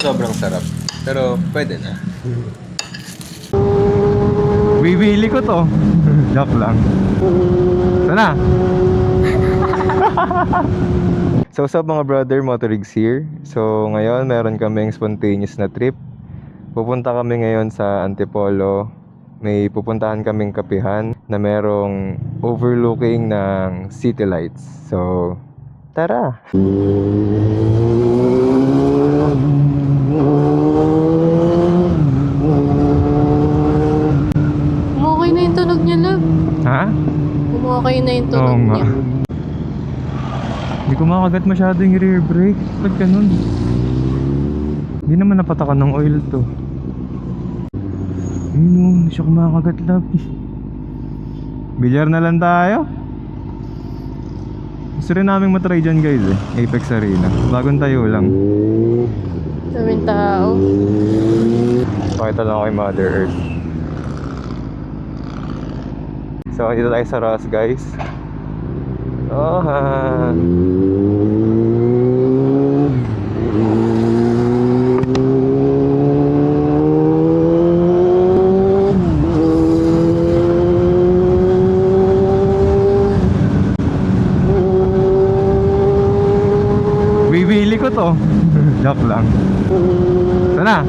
sobrang sarap. Pero pwede na. Bibili ko to. Joke lang. Sana. So what's up mga brother, Motorigs here. So ngayon meron kaming spontaneous na trip. Pupunta kami ngayon sa Antipolo. May pupuntahan kaming kapihan na merong overlooking ng city lights. So tara. Umukay na yung tunog niya, love. Ha? Umukay na yung Oo tunog nga. niya. Hindi ko makagat masyado yung rear brake. Ba't ganun? Hindi naman napatakan ng oil to. Ayun o, hindi siya kumakagat, love. Bilyar na lang tayo. Gusto rin namin matry dyan guys eh, Apex Arena. Bagong tayo lang. Daming tao. Pakita lang ako kay Mother Earth. So dito tayo sa Ross guys. Oh ha. Bibili ko to. Joke lang. Sana.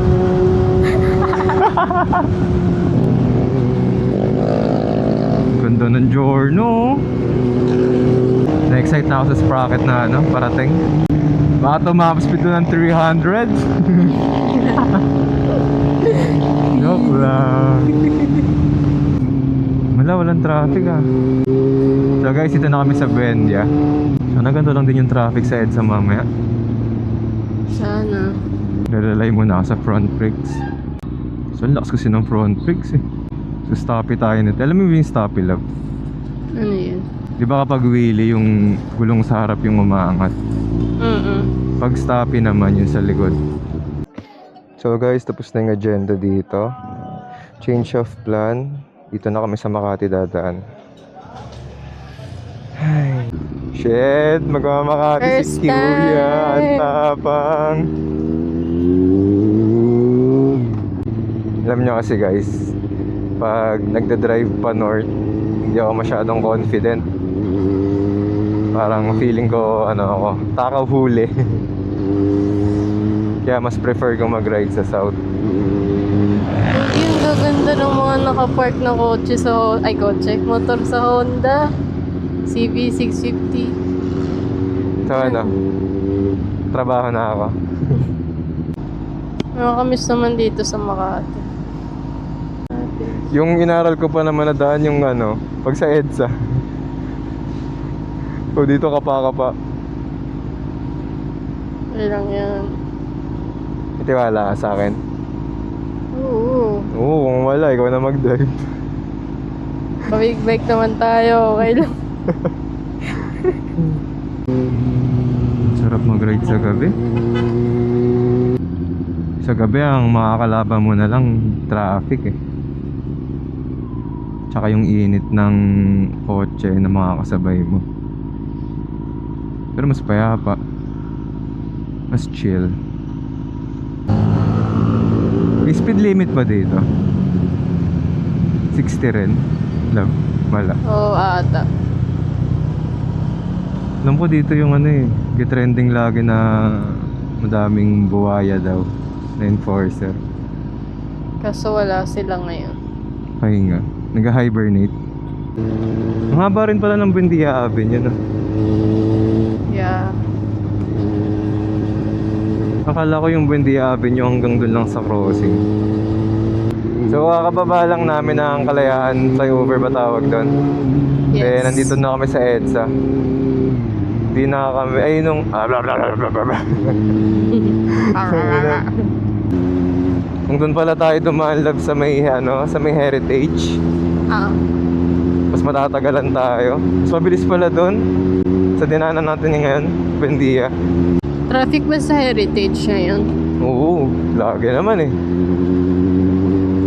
Ganda ng Giorno. Na-excite na ako sa sprocket na ano, parating. Baka tumama speed ko ng 300. Joke lang. Walang traffic ah. So guys, ito na kami sa Buendia. Sana ganito lang din yung traffic sa EDSA mamaya. Sana. Nalalay muna ako sa front brakes. So ang lakas kasi ng front brakes eh. So stoppy tayo nito. Alam mo yung stoppy, love? Ano yun? Di ba kapag wheelie yung gulong sa harap yung umaangat? Pag stoppy naman yung sa likod. So guys, tapos na yung agenda dito. Change of plan. Dito na kami sa Makati dadaan. Ay, shit, magmamakati First si Kuya. Ang time. tapang. Alam nyo kasi guys, pag nagda-drive pa north, hindi ako masyadong confident. Parang feeling ko, ano ako, takaw huli. Kaya mas prefer ko mag-ride sa south. Yung gaganda ng mga nakapark na kotse sa... Ay, kotse. Motor sa Honda. CB650. So ano, trabaho na ako. Nakakamiss naman dito sa Makati. Yung inaral ko pa naman na daan yung ano, pag sa EDSA. O dito kapa-kapa. Ano lang yan. Itiwala ka sa akin. Oo. Oo, kung wala, ikaw na mag-drive. Pabig-bike naman tayo. Okay lang. Sarap mag-ride sa gabi. Sa gabi ang makakalaban mo na lang traffic eh. Tsaka yung init ng kotse na makakasabay mo. Pero mas payapa. Mas chill. May speed limit ba dito? 60 rin? Love, wala. Oo, ata. Alam ko dito yung ano eh, gitrending lagi na madaming buwaya daw na enforcer. Kaso wala sila ngayon. Pahinga, nag-hibernate. Ang haba rin pala ng Buendia Avenue, no? Yeah. Akala ko yung Buendia Avenue hanggang dun lang sa crossing. So kakababa lang namin ng Kalayaan flyover ba tawag doon? Yes. Then nandito na kami sa EDSA. Di na kami, ay nung kung doon pala tayo dumaan love sa may ano, sa may Heritage. Ah. Mas matatagalan tayo. Mas mabilis pala doon sa dinaanan natin ngayon, Buendia. Traffic ba sa Heritage ngayon? Oo, lagi naman eh.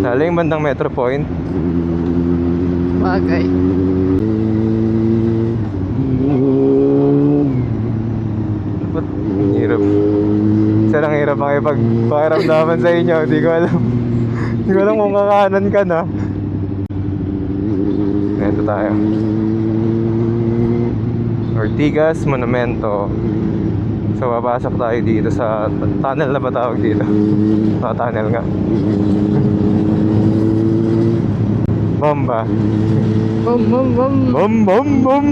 Lalo yung bandang Metro Point. Bagay. Ba't hirap? Isa lang hirap pakiramdaman sa inyo. Hindi ko alam. Hindi ko alam kung kakanan ka na. Ito tayo. Ortigas Monumento. So, papasok tayo dito sa tunnel na ba tawag dito? Tunnel nga. Bomba. Bum, bum, bum. Bom, bom, bom.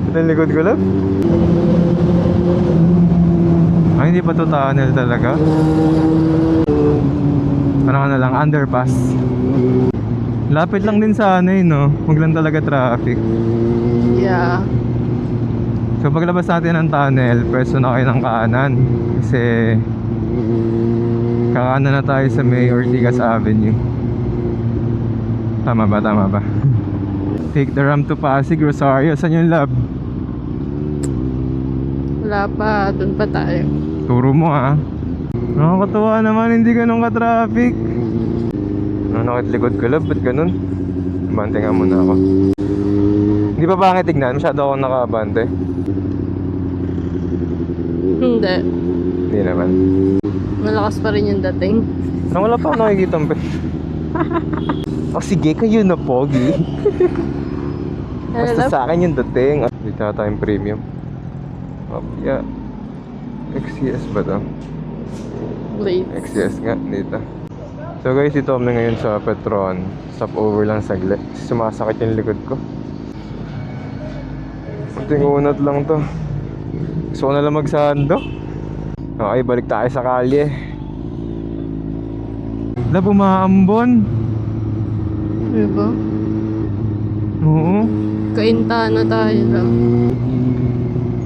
Ito yung likod ko lang. Ay, hindi pa to tunnel talaga. Parang ano lang, underpass. Lapit lang din sa ano no? Huwag lang talaga traffic. Yeah. So paglabas natin ng tunnel, pwesto na kayo ng kanan. Kasi kakanan na tayo sa may Ortigas Avenue. Tama ba? Tama ba? Take the ramp to Pasig, Rosario. Saan yung lab? Wala pa. Doon pa tayo. Turo mo ha. Nakakatuwa naman, hindi ganun ka-traffic. Nakakit likod ko lab, ba't ganun? Bante nga muna ako. Hindi pa pangit tignan? Masyado akong nakabante. Hindi. Hindi naman. Malakas pa rin yung dating. Wala pa ako nakikita pe. Oh sige, kayo na pogi. Basta sa akin yung dating. Dito na tayong premium. Oh, yeah. XCS ba to? Late. XCS nga, dito. So guys, dito kami ngayon sa Petron. Stop over lang saglit. Sumasakit yung likod ko. Kunting unat lang to. Gusto ko na lang magsando. Okay, balik tayo sa kalye. Lab, umaambon. Diba? Oo. Kainta na tayo lang.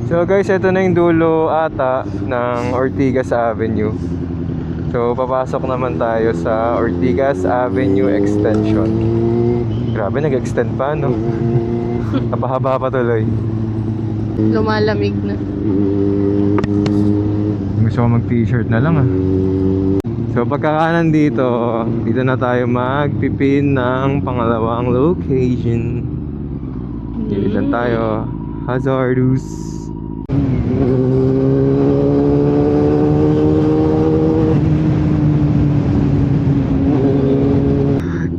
So guys, ito na yung dulo ata ng Ortigas Avenue. So papasok naman tayo sa Ortigas Avenue Extension. Grabe, nag-extend pa no? Napahaba pa tuloy. Lumalamig na. Gusto ko mag-t-shirt na lang ah. So pagkakanan dito, dito na tayo magpipin ng pangalawang location. Dito na tayo. Hazardous.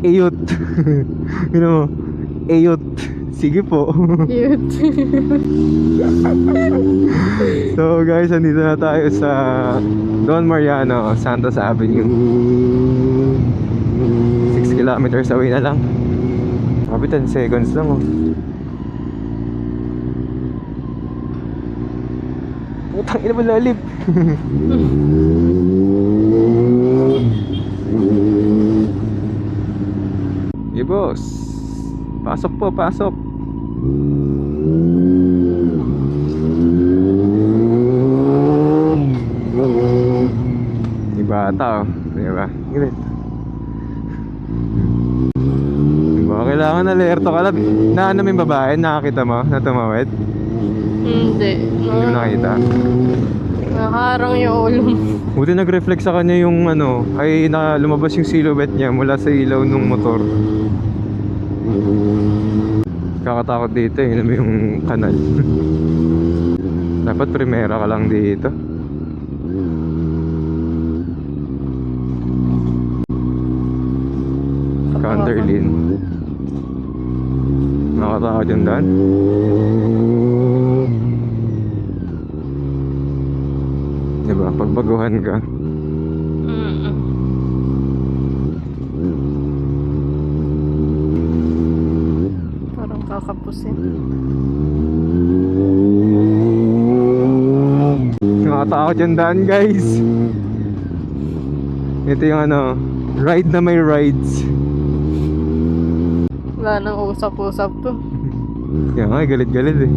Eyot. Yun mo. Eyot. Sige po. Cute. So guys, andito na tayo sa Don Mariano, Santos Avenue. 6 kilometers away na lang. Sabi 10 seconds lang oh. Putang ina, malalim. Hey boss. Pasok po, pasok. Bata oh, diba? Great. Diba? Kailangan alerto ka lang. Na ano may babae? Nakakita mo? Na tumawid? Hindi. Hindi mo nakita? Nakaharang yung ulo. Buti nag-reflect sa kanya yung ano, ay na lumabas yung silhouette niya mula sa ilaw ng motor. Kakatakot dito eh, yun yung kanal. Dapat primera ka lang dito. Counterlane. Nakatakot yung daan. Diba? Pagbaguhan ka. Parang kakapusin. Nakatakot yung daan guys. Ito yung ano, ride na may rides. Wala nang usap-usap to. Kaya nga, galit-galit eh.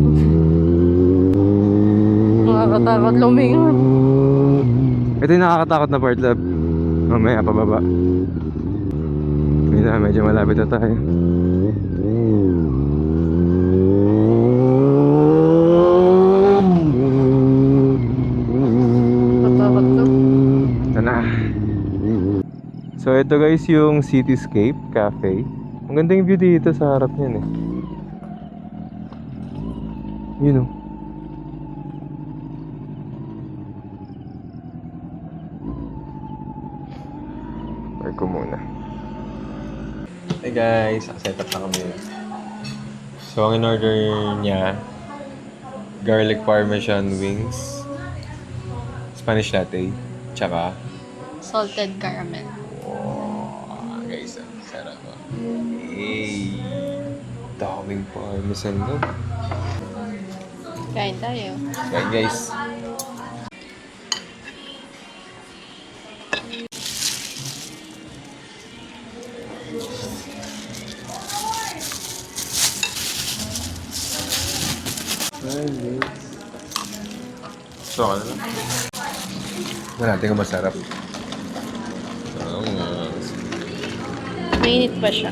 Nakakatakot lumingon. Ito yung nakakatakot na part, love. Mamaya pababa. Yun na, medyo malapit na tayo. Tatakot to. Ito na. So ito guys yung Cityscape Cafe. Ang ganda yung view dito sa harap niyan eh. Yun oh. ko muna. Hey guys, set up na kami. So, ang in-order niya, garlic parmesan wings, Spanish latte, tsaka, Salted caramel. wow, guys, sarap ba? Hey, daming parmesan no? Kain tayo. Kain guys. So, ano lang? Tignan natin kung masarap. Oo nga. Mainit pa siya.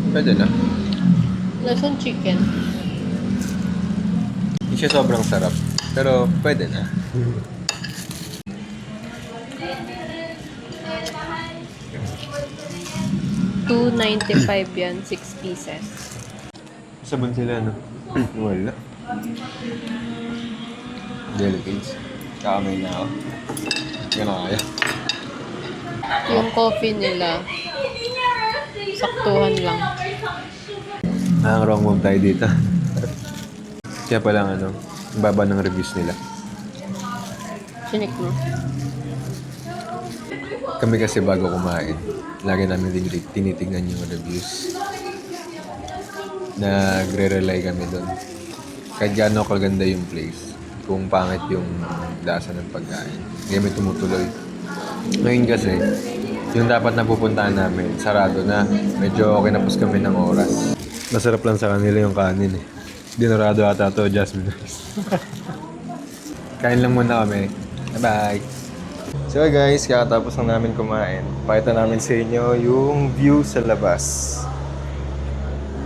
Pwede na. Lasang chicken. Hindi siya sobrang sarap. Pero pwede na. $2.95 yan, 6 pieces. Sabon sila, no? Wala. Delicates. Kakamay na ako. Hindi na kaya. Yung coffee nila, saktuhan lang. Ang wrong move tayo dito. Kaya palang ang baba ng reviews nila. Sinik mo. Kami kasi bago kumain, lagi namin din tinitignan yung reviews. Nagre-rely kami doon. Kahit gaano kaganda yung place, kung pangit yung lasa ng pagkain, hindi kami tumutuloy. Ngayon kasi, yung dapat napupuntahan namin, sarado na. Medyo kinapos kami ng oras. Masarap lang sa kanila yung kanin eh. Dinurado ata to, Jasmine rice. Kain lang muna kami. Bye-bye! So guys, kakatapos na namin kumain. Pakita namin sa inyo yung view sa labas.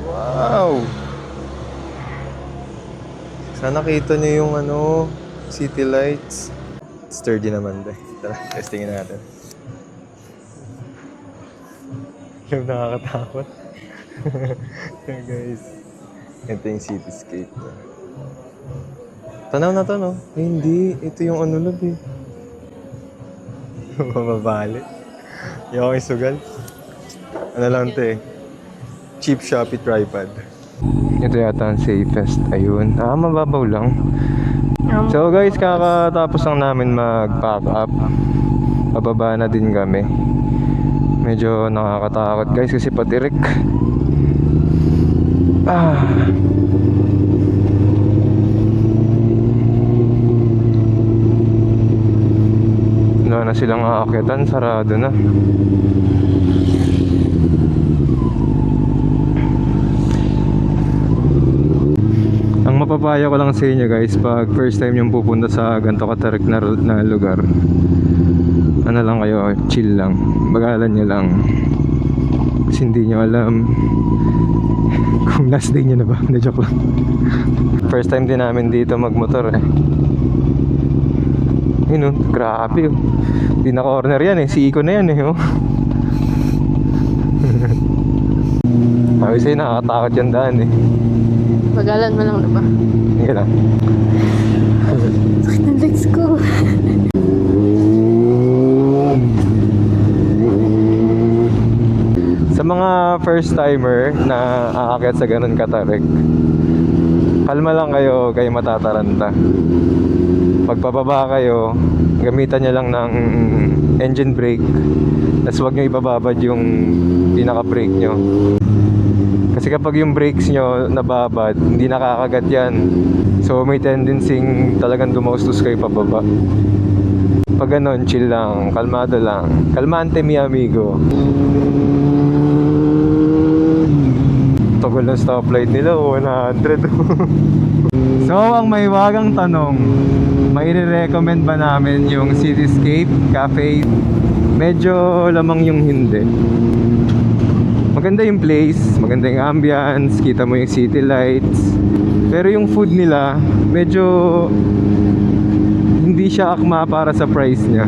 Wow! Sana kita nyo yung city lights. Sturdy naman ba? Tara, testingin natin. Yung nakakatakot. Guys, ito yung cityscape. Tanaw na to, no? Eh, hindi. Ito yung lab eh. Mababali. Yung akong isugal. Ano lang ito eh. Cheap Shopee tripod. Ito yata ang safest. Ayun. Mababaw lang. So guys, kakatapos lang namin mag-pack up. Pababa na din kami. Medyo nakakatakot guys kasi patirik. Wala na silang aakyatan, sarado na. Ang mapapayo ko lang sa inyo guys, pag first time yung pupunta sa ganito katarik na lugar, ano lang kayo, chill lang, bagalan nyo lang. Kasi hindi nyo alam kung last day nyo na ba. Joke lang. First time din namin dito magmotor eh. Yun oh, grabe oh. Di na corner yan eh, si Iko na yan eh oh. Sabi sa'yo, nakakatakot yung daan eh. Bagalan mo lang na ba? Hindi lang. Sakit ng legs ko. Sa mga first timer na aakyat sa ganun katarik, kalma lang kayo, kayo matataranta. Pagpababa kayo, gamitan nyo lang ng engine brake. Tapos huwag nyo ibababad yung pinaka-brake nyo. Kasi kapag yung brakes nyo nababad, hindi nakakagat yan. So may tendency talagang dumaustos kayo pababa. Pag ganun, chill lang, kalmado lang. Kalmante mi amigo. Tugol ng stoplight nila, 100. So ang may wagang tanong, maire-recommend ba namin yung Cityscape Cafe? Medyo lamang yung hindi. Maganda yung place, maganda yung ambience, kita mo yung city lights. Pero yung food nila, medyo hindi siya akma para sa price niya.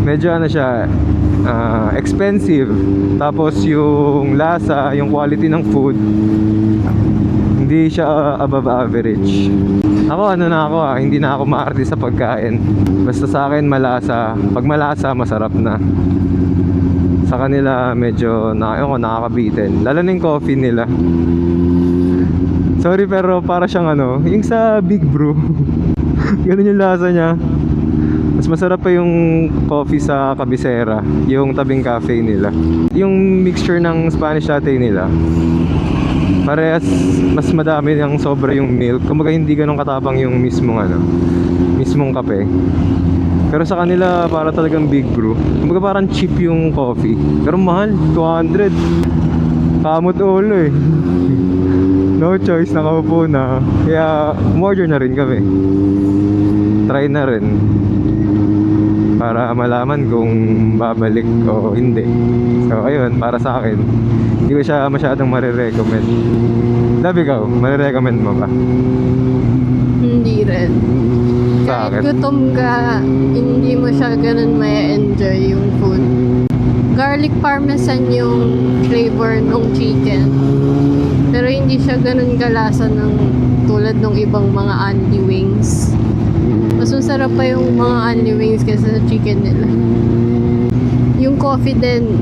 Medyo siya, expensive. Tapos yung lasa, yung quality ng food, Hindi siya above average. Ako hindi na ako maarte sa pagkain. Basta sa akin malasa. Pag malasa, masarap na. Sa kanila medyo nakakabitin. Lalo na yung coffee nila. Sorry pero para siyang yung sa Big Brew. Ganun yung lasa niya. Mas masarap pa yung coffee sa Cabecera, yung tabing cafe nila. Yung mixture ng Spanish latte nila, parehas mas madami ng sobra yung milk. Kumbaga hindi ganun katapang yung mismong kape. Pero sa kanila para talagang Big Brew. Kumbaga parang cheap yung coffee. Pero mahal, 200. Kamot ulo eh. No choice, nakaupo na. Kaya umorder na rin kami. Try na rin para malaman kung babalik o hindi. So ayun, para sa akin hindi ko siya masyadong marirecommend. Love, ikaw, marirecommend mo ba? Hindi rin. Sa Kahit akin? gutom ka, hindi mo siya ganun may enjoy yung food. Garlic parmesan yung flavor ng chicken. Pero hindi siya ganun kalasa ng tulad ng ibang mga Andy wings. Mas masarap pa yung mga Andy wings kaysa sa chicken nila. Yung coffee din,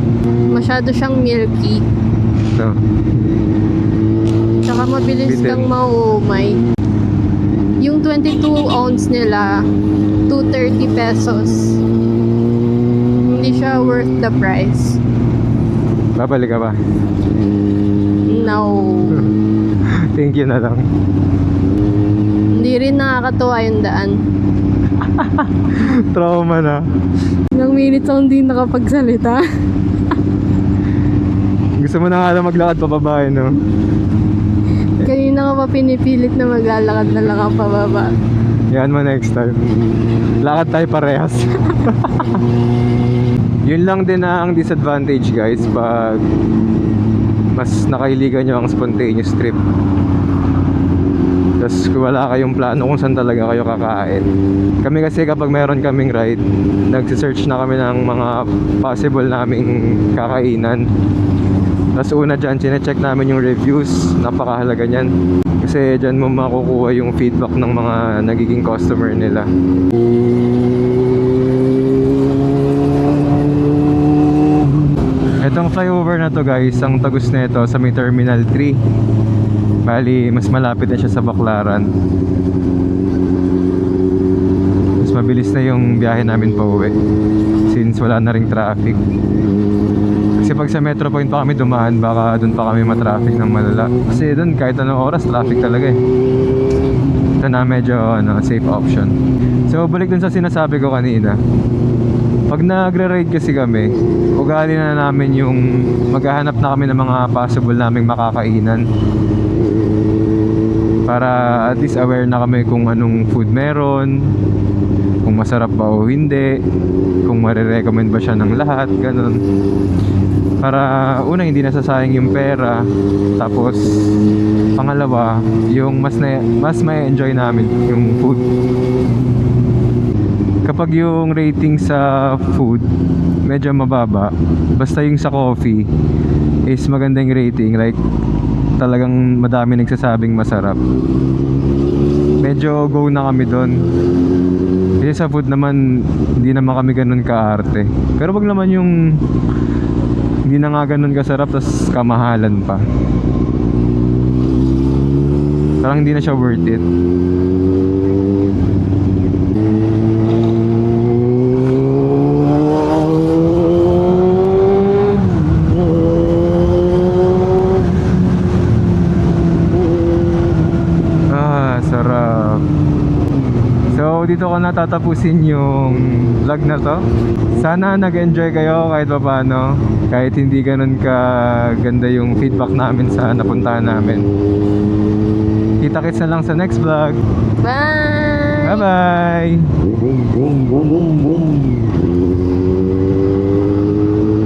masyado siyang milky. No. Tsaka mabilis Bitin. kang mauumay. Yung 22 ounce nila, 230 pesos. Hindi siya worth the price. Babalik ka ba? No. Thank you na lang. Hindi rin nakakatuwa yung daan. Trauma na. Ilang minutes ako hindi nakapagsalita. Gusto mo na nga lang maglakad pababa no? Kanina ka pa pinipilit na maglalakad na lang ang pababa. Yan mo next time. Lakad tayo parehas. Yun lang din na ang disadvantage guys pag mas nakailigan nyo ang spontaneous trip. Tapos wala kayong plano kung saan talaga kayo kakain. Kami kasi kapag meron kaming ride, nagsisearch na kami ng mga possible naming kakainan. Tapos una dyan, chinecheck namin yung reviews. Napakahalaga nyan. Kasi dyan mo makukuha yung feedback ng mga nagiging customer nila. Itong flyover na to guys, ang tagus nito sa may Terminal 3. Bali, mas malapit na siya sa Baclaran. Mas mabilis na yung biyahe namin pa uwi since wala na ring traffic. Kasi pag sa Metro Point pa kami dumaan, baka doon pa kami matraffic ng malala. Kasi doon kahit anong oras, traffic talaga eh. Ito na medyo safe option. So balik dun sa sinasabi ko kanina. Pag nagre-ride kasi kami, ugali na namin yung maghahanap na kami ng mga possible naming makakainan. Para at least aware na kami kung anong food meron, kung masarap ba o hindi, kung marirecommend ba siya ng lahat, ganun. Para una hindi nasasayang yung pera, tapos pangalawa, yung mas ma-enjoy namin yung food. Kapag yung rating sa food medyo mababa, basta yung sa coffee is magandang rating, like talagang madami nagsasabing masarap, medyo go na kami doon. Kasi sa food naman hindi naman kami ganun kaarte. Pero wag naman yung hindi na nga ganun kasarap tas kamahalan pa, parang hindi na siya worth it. Sarap. So dito ko natatapusin yung vlog na to. Sana nag-enjoy kayo kahit paano, kahit hindi ganun ka ganda yung feedback namin sa napuntahan namin. Kita-kits na lang sa next vlog. Bye! Bye bye.